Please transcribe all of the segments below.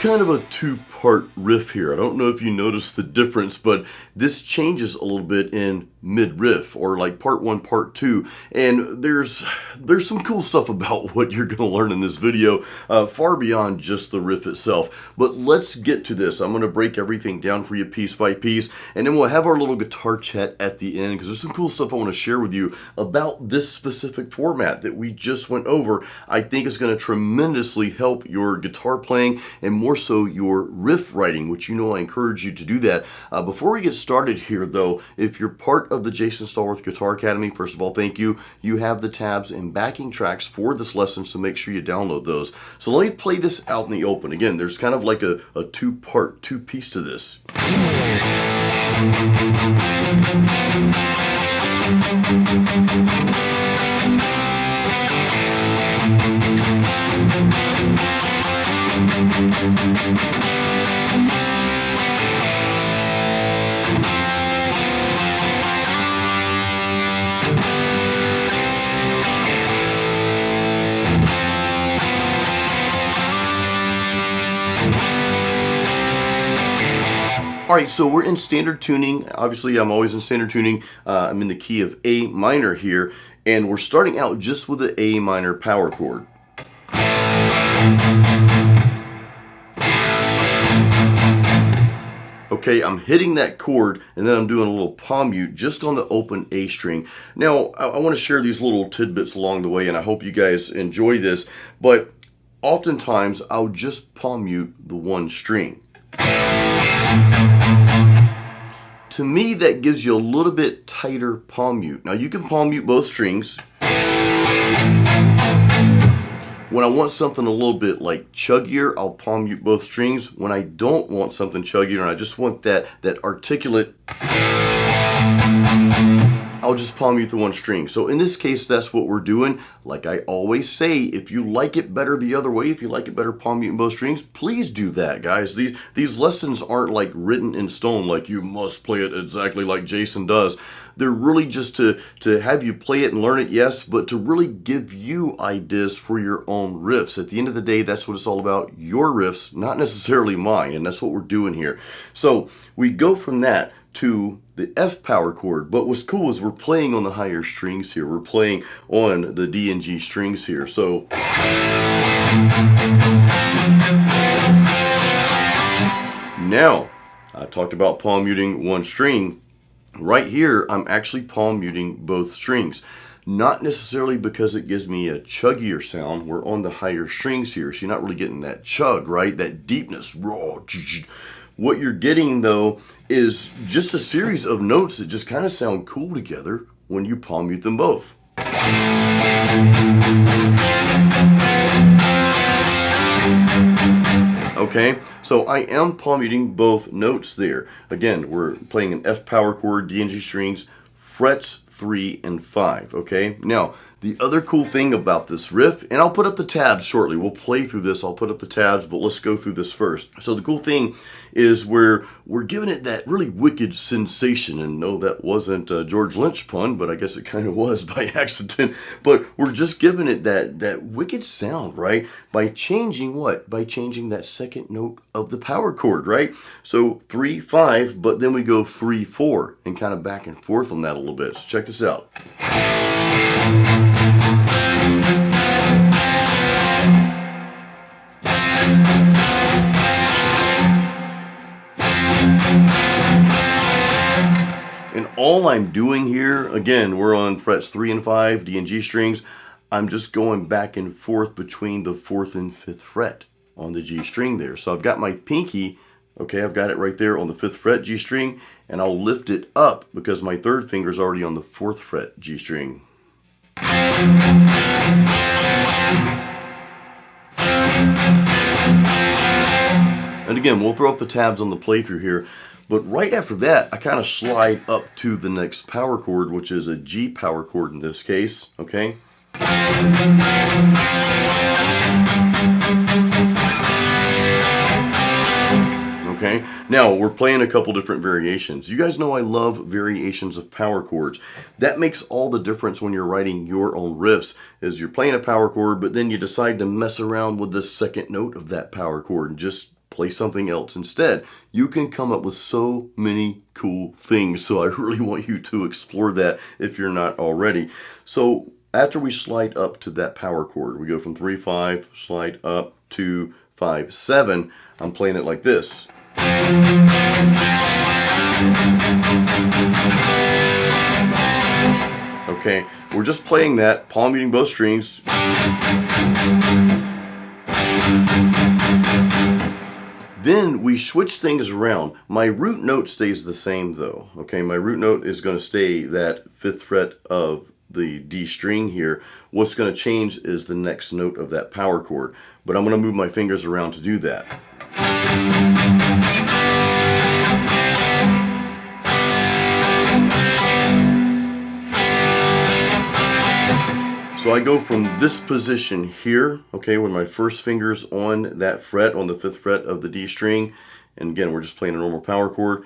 kind of a two-part riff here. I don't know if you noticed the difference, but this changes a little bit in mid-riff, or like part one, part two. And there's some cool stuff about what you're going to learn in this video, far beyond just the riff itself. But let's get to this. I'm going to break everything down for you piece by piece, and then we'll have our little guitar chat at the end, because there's some cool stuff I want to share with you about this specific format that we just went over. I think it's going to tremendously help your guitar playing, and more so your riff writing, which you know I encourage you to do that. Before we get started here though, if you're part of the Jason Stallworth Guitar Academy, first of all, thank you. You have the tabs and backing tracks for this lesson, so make sure you download those. So let me play this out in the open. Again, there's kind of like a two-part, two-piece to this. Alright, so we're in standard tuning. Obviously, I'm always in standard tuning. I'm in the key of A minor here, and we're starting out just with the A minor power chord. Okay, I'm hitting that chord, and then I'm doing a little palm mute just on the open A string. Now, I want to share these little tidbits along the way, and I hope you guys enjoy this, but oftentimes I'll just palm mute the one string. To me, that gives you a little bit tighter palm mute. Now, you can palm mute both strings. When I want something a little bit like chuggier, I'll palm mute both strings. When I don't want something chuggier and I just want that articulate, I'll just palm mute the one string. So in this case, that's what we're doing. Like I always say, if you like it better the other way, if you like it better palm muting both strings, please do that, guys. These lessons aren't like written in stone, like you must play it exactly like Jason does. They're really just to have you play it and learn it, yes, but to really give you ideas for your own riffs. At the end of the day, that's what it's all about, your riffs, not necessarily mine, and that's what we're doing here. So we go from that to the F power chord, but what's cool is we're playing on the higher strings here. We're playing on the D and G strings here. So now, I talked about palm muting one string. Right here, I'm actually palm muting both strings. Not necessarily because it gives me a chuggier sound. We're on the higher strings here, so you're not really getting that chug, right? That deepness. What you're getting, though, is just a series of notes that just kind of sound cool together when you palm mute them both. Okay, so I am palm muting both notes there. Again, we're playing an F power chord, D and G strings, frets 3 and 5, okay? Now, the other cool thing about this riff, and I'll put up the tabs shortly, we'll play through this, I'll put up the tabs, but let's go through this first. So the cool thing is we're giving it that really wicked sensation, and no, that wasn't a George Lynch pun, but I guess it kind of was by accident, but we're just giving it that wicked sound, right? By changing what? By changing that second note of the power chord, right? So 3, 5, but then we go 3, 4, and kind of back and forth on that a little bit. So check this out. And all I'm doing here, again, we're on frets 3 and 5, D and G strings. I'm just going back and forth between the 4th and 5th fret on the G string there. So I've got my pinky, okay, I've got it right there on the 5th fret G string, and I'll lift it up because my 3rd finger is already on the 4th fret G string. And again, we'll throw up the tabs on the playthrough here, but right after that, I kind of slide up to the next power chord, which is a G power chord in this case, okay? Okay, now we're playing a couple different variations. You guys know I love variations of power chords. That makes all the difference when you're writing your own riffs, is you're playing a power chord, but then you decide to mess around with the second note of that power chord and just play something else instead. You can come up with so many cool things. So I really want you to explore that if you're not already. So after we slide up to that power chord, we go from 3-5, slide up to 5-7. I'm playing it like this. Okay, we're just playing that, palm muting both strings. Then we switch things around. My root note stays the same though. Okay, my root note is going to stay that 5th fret of the D string here. What's going to change is the next note of that power chord, but I'm going to move my fingers around to do that. So I go from this position here, okay, with my first fingers on that fret, on the 5th fret of the D string, and again, we're just playing a normal power chord.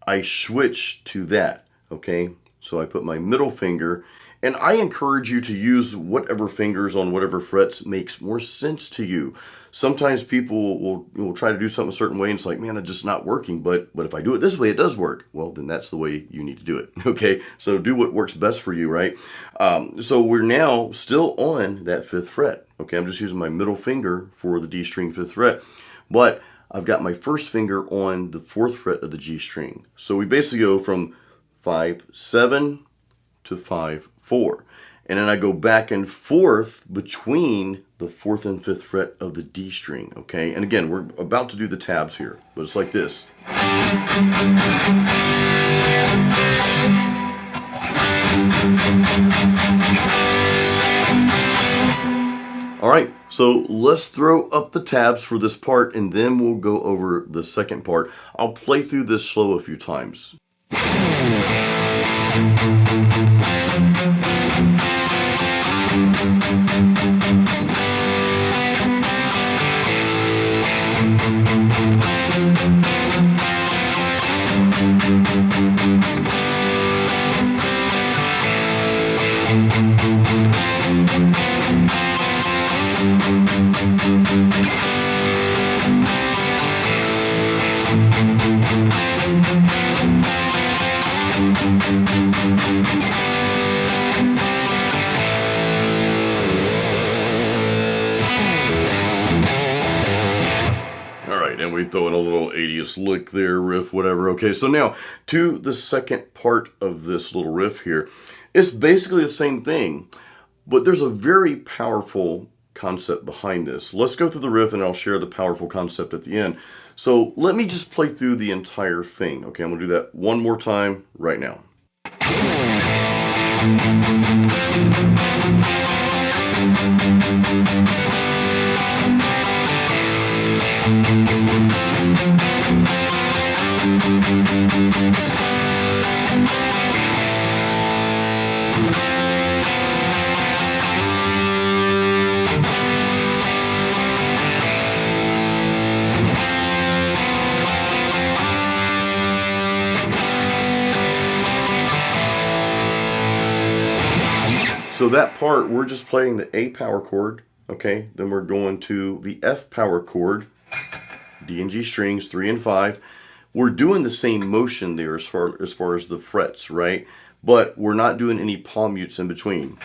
I switch to that, okay? So I put my middle finger, and I encourage you to use whatever fingers on whatever frets makes more sense to you. Sometimes people will try to do something a certain way, and it's like, man, it's just not working, but if I do it this way, it does work. Well, then that's the way you need to do it, okay? So do what works best for you, right? So we're now still on that 5th fret, okay? I'm just using my middle finger for the D string 5th fret, but I've got my first finger on the 4th fret of the G string. So we basically go from 5-7 to 5-4. And then I go back and forth between the 4th and 5th fret of the D string, okay? And again, we're about to do the tabs here, but it's like this. All right, so let's throw up the tabs for this part, and then we'll go over the second part. I'll play through this slow a few times. And we throw in a little 80s lick there, riff, whatever. Okay, so now to the second part of this little riff here. It's basically the same thing, but there's a very powerful concept behind this. Let's go through the riff and I'll share the powerful concept at the end. So let me just play through the entire thing. Okay, I'm going to do that one more time right now. So that part, we're just playing the A power chord, okay? Then we're going to the F power chord, D and G strings, 3 and 5. We're doing the same motion there as far as the frets, right? But we're not doing any palm mutes in between.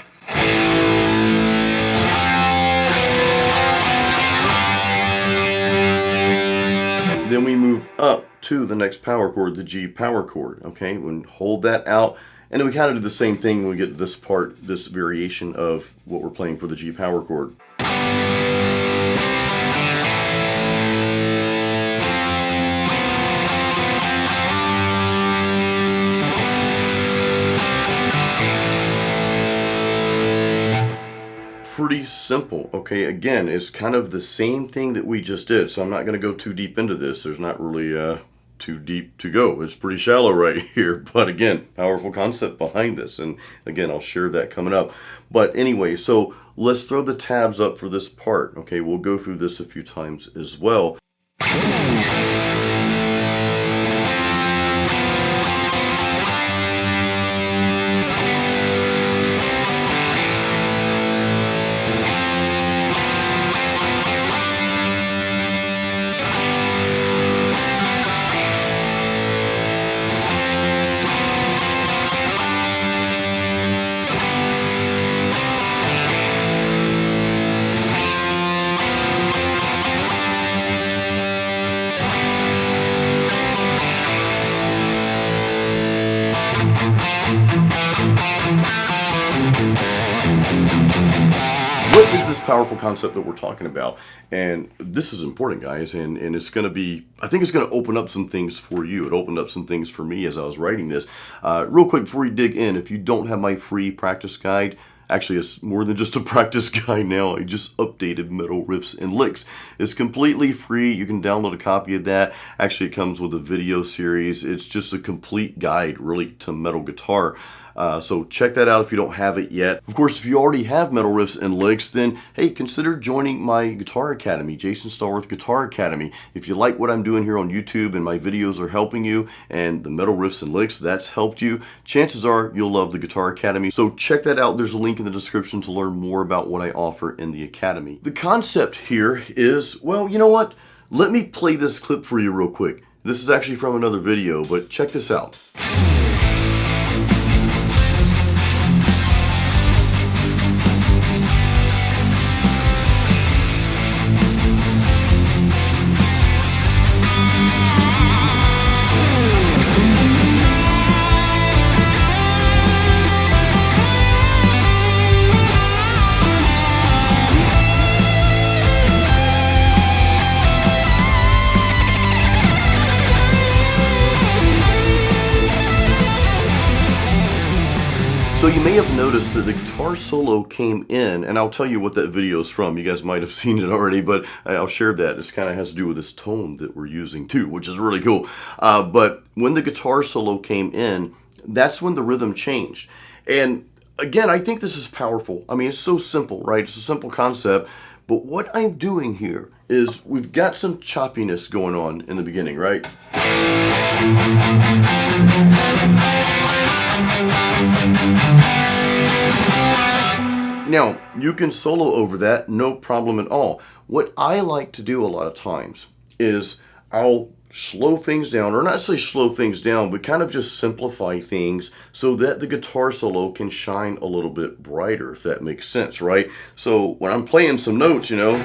Then we move up to the next power chord, the G power chord, okay? We hold that out. And then we kind of do the same thing when we get to this part, this variation of what we're playing for the G power chord. Pretty simple, okay? Again, it's kind of the same thing that we just did, so I'm not going to go too deep into this. There's not really too deep to go. It's pretty shallow right here, but again, powerful concept behind this, and again, I'll share that coming up. But anyway, so let's throw the tabs up for this part, okay? We'll go through this a few times as well. powerful concept that we're talking about. And this is important, guys, and it's going to be, I think it's going to open up some things for you. It opened up some things for me as I was writing this. Real quick, before we dig in, if you don't have my free practice guide, actually, it's more than just a practice guide now. I just updated Metal Riffs and Licks. It's completely free. You can download a copy of that. Actually, it comes with a video series. It's just a complete guide, really, to metal guitar. So check that out if you don't have it yet. Of course, if you already have Metal Riffs and Licks, then hey, consider joining my Guitar Academy, Jason Stallworth Guitar Academy. If you like what I'm doing here on YouTube and my videos are helping you, and the Metal Riffs and Licks, that's helped you, chances are you'll love the Guitar Academy. So check that out. There's a link in the description to learn more about what I offer in the Academy. The concept here is, well, you know what? Let me play this clip for you real quick. This is actually from another video, but check this out. So you may have noticed that the guitar solo came in, and I'll tell you what that video is from. You guys might have seen it already, but I'll share that. This kind of has to do with this tone that we're using too, which is really cool. But when the guitar solo came in, that's when the rhythm changed. And again, I think this is powerful. I mean, it's so simple, right? It's a simple concept. But what I'm doing here is we've got some choppiness going on in the beginning, right? Now, you can solo over that, no problem at all. What I like to do a lot of times is I'll slow things down, or not say slow things down, but kind of just simplify things so that the guitar solo can shine a little bit brighter, if that makes sense, right? So when I'm playing some notes, you know,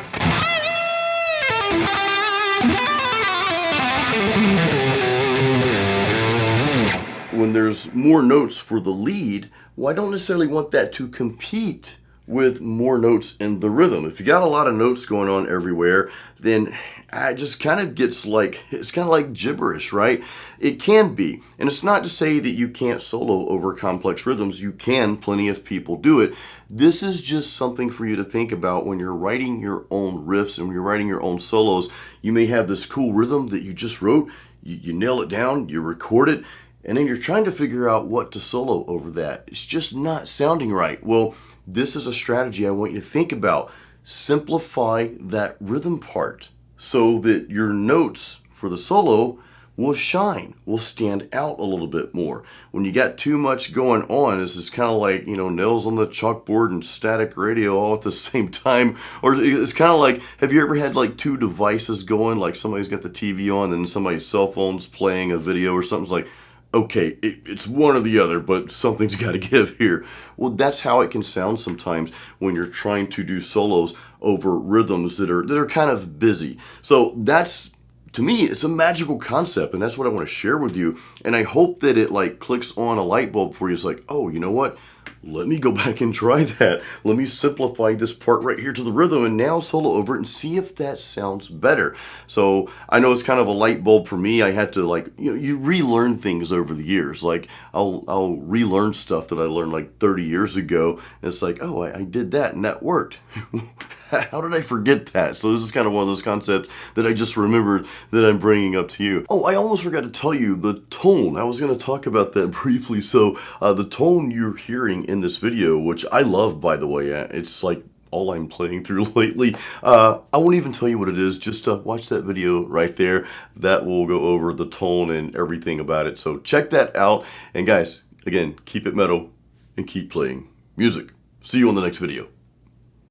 when there's more notes for the lead, well, I don't necessarily want that to compete with more notes in the rhythm. If you got a lot of notes going on everywhere, then it just kind of gets like, it's kind of like gibberish, right? It can be. And it's not to say that you can't solo over complex rhythms. You can. Plenty of people do it. This is just something for you to think about when you're writing your own riffs and when you're writing your own solos. You may have this cool rhythm that you just wrote. You nail it down, you record it, and then you're trying to figure out what to solo over that. It's just not sounding right. Well, this is a strategy I want you to think about. Simplify that rhythm part so that your notes for the solo will shine, will stand out a little bit more. When you got too much going on, this is kind of like, you know, nails on the chalkboard and static radio all at the same time. Or it's kind of like, have you ever had like two devices going, like somebody's got the TV on and somebody's cell phone's playing a video or something's like, okay, it's one or the other, but something's got to give here. Well, that's how it can sound sometimes when you're trying to do solos over rhythms that are kind of busy. So that's, to me, it's a magical concept, and that's what I want to share with you. And I hope that it like clicks on a light bulb for you. It's like, oh, you know what? Let me go back and try that. Let me simplify this part right here to the rhythm and now solo over it and see if that sounds better. So I know it's kind of a light bulb for me. I had to like, you relearn things over the years. Like I'll relearn stuff that I learned like 30 years ago. And it's like, oh, I did that and that worked. How did I forget that? So this is kind of one of those concepts that I just remembered that I'm bringing up to you. Oh, I almost forgot to tell you the tone. I was going to talk about that briefly. So the tone you're hearing in this video, which I love, by the way, it's like all I'm playing through lately. I won't even tell you what it is. Just watch that video right there. That will go over the tone and everything about it. So check that out. And guys, again, keep it metal and keep playing music. See you on the next video.